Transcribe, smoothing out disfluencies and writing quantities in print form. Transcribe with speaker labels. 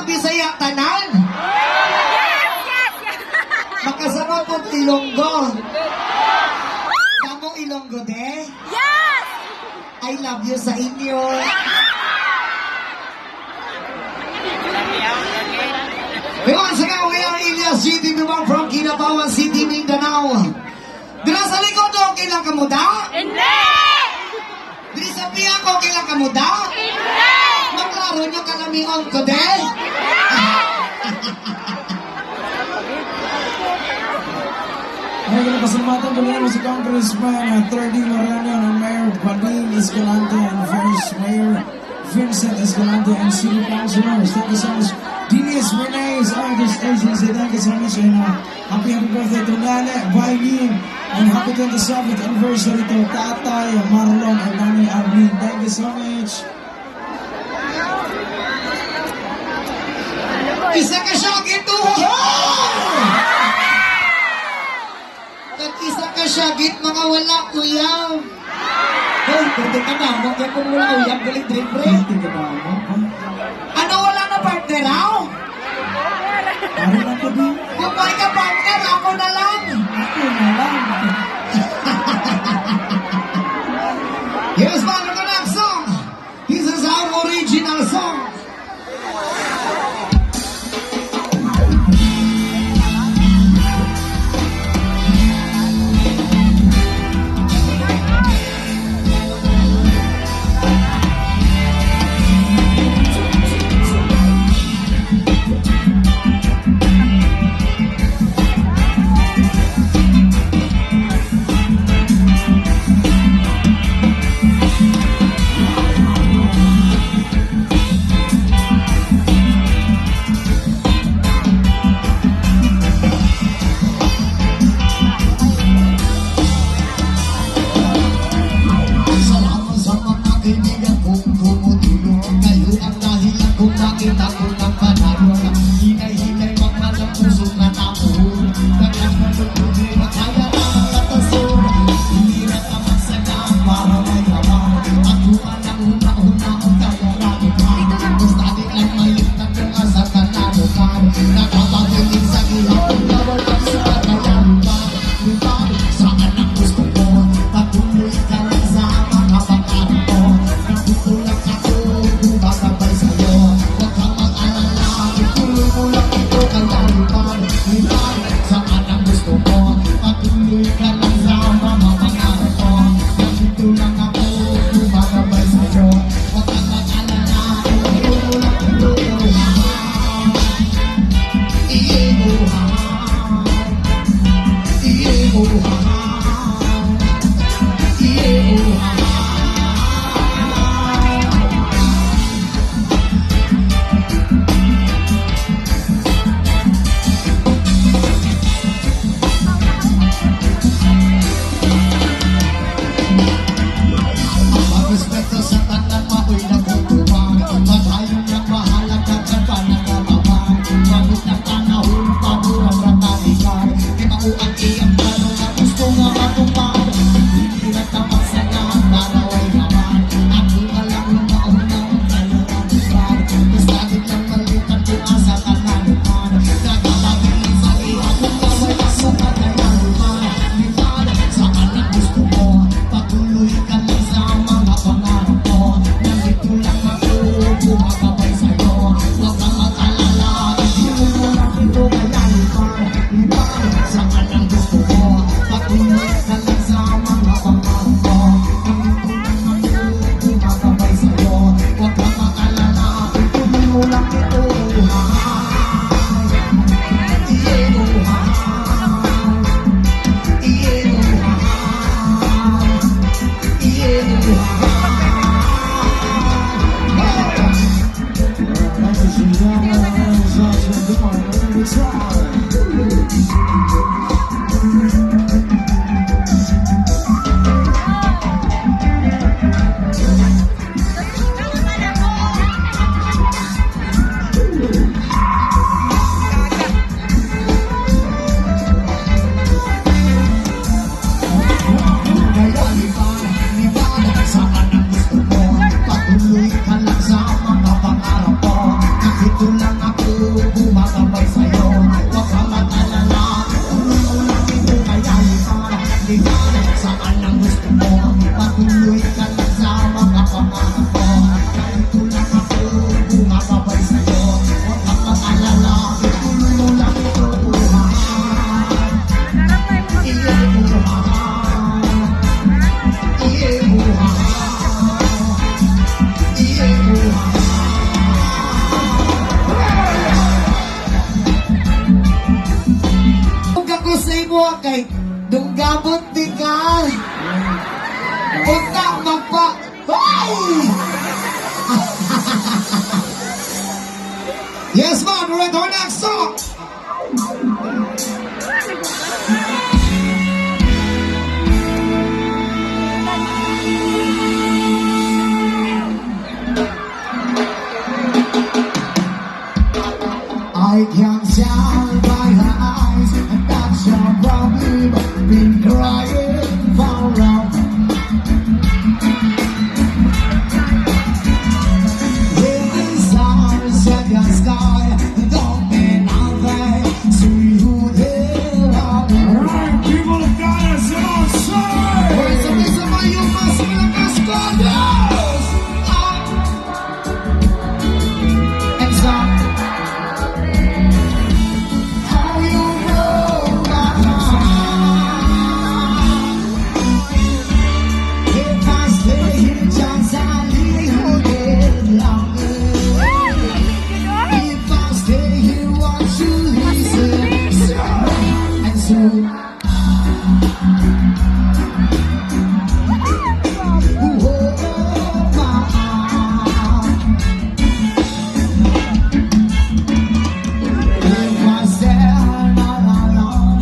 Speaker 1: Bisaya tanan. Makasama po Ilonggo. Kamong Ilonggo de?
Speaker 2: Yes!
Speaker 1: I love you sa inyo. Ngayon sa kawiyang Ilias City, Dumang from Kinabawan City, Mindanao. Dila sa likod, okay lang kamuda?
Speaker 2: Hindi!
Speaker 1: Dili sa piyak, okay lang kamuda?
Speaker 2: Hindi!
Speaker 1: Maklaro nyo kalamion ko de?
Speaker 3: Ay, pasalamatan ko lang si Congressman Attorney Mariano and Mayor Padin Escalante and Vice Mayor Vincent Escalante and City Councilors. Thank you so much. Denise Renee's August Agency. Thank you so much. And happy birthday to Nane, Bailin. And happy 27th anniversary to Tatay Marlon and Nani Arlene. Thank you so much.
Speaker 1: Isa ka siya, gito! Isa ka siya, git mga wala uyab. Hoy, pwede ka na, mga kung wala uyab, galing drip-re. Ano wala na partner, raw?
Speaker 3: Ano na po din?
Speaker 1: Kung may ka partner, ako na lang.
Speaker 3: Ako na lang.
Speaker 1: Here's one of the next song. This is our original song. Kita ko ng panalo na hinay-hinay magmanang puso na tamuhon. Nagkakalutuloy na kaya naman katasun. Hirap na magsagam para may labang. At buwan ang una-una ang kaya langit pa. Basta di lang maligtan kung asa ka nalukan. Nakapagiging sa gihapon na walang sa kaya lupa. Saan ang gusto ko? Patuloy ka lang sa mga pagkain ko. Natutulak ako, bumababay sa'yo. Saan ang gusto ko? Patuloy ka lang sa mga pangarap ko. Nandito lang ako, bumababay sa'yo. Dunggabot di ka. Punta magpa. Ay! Yes, man, we're at our next song. I can't stand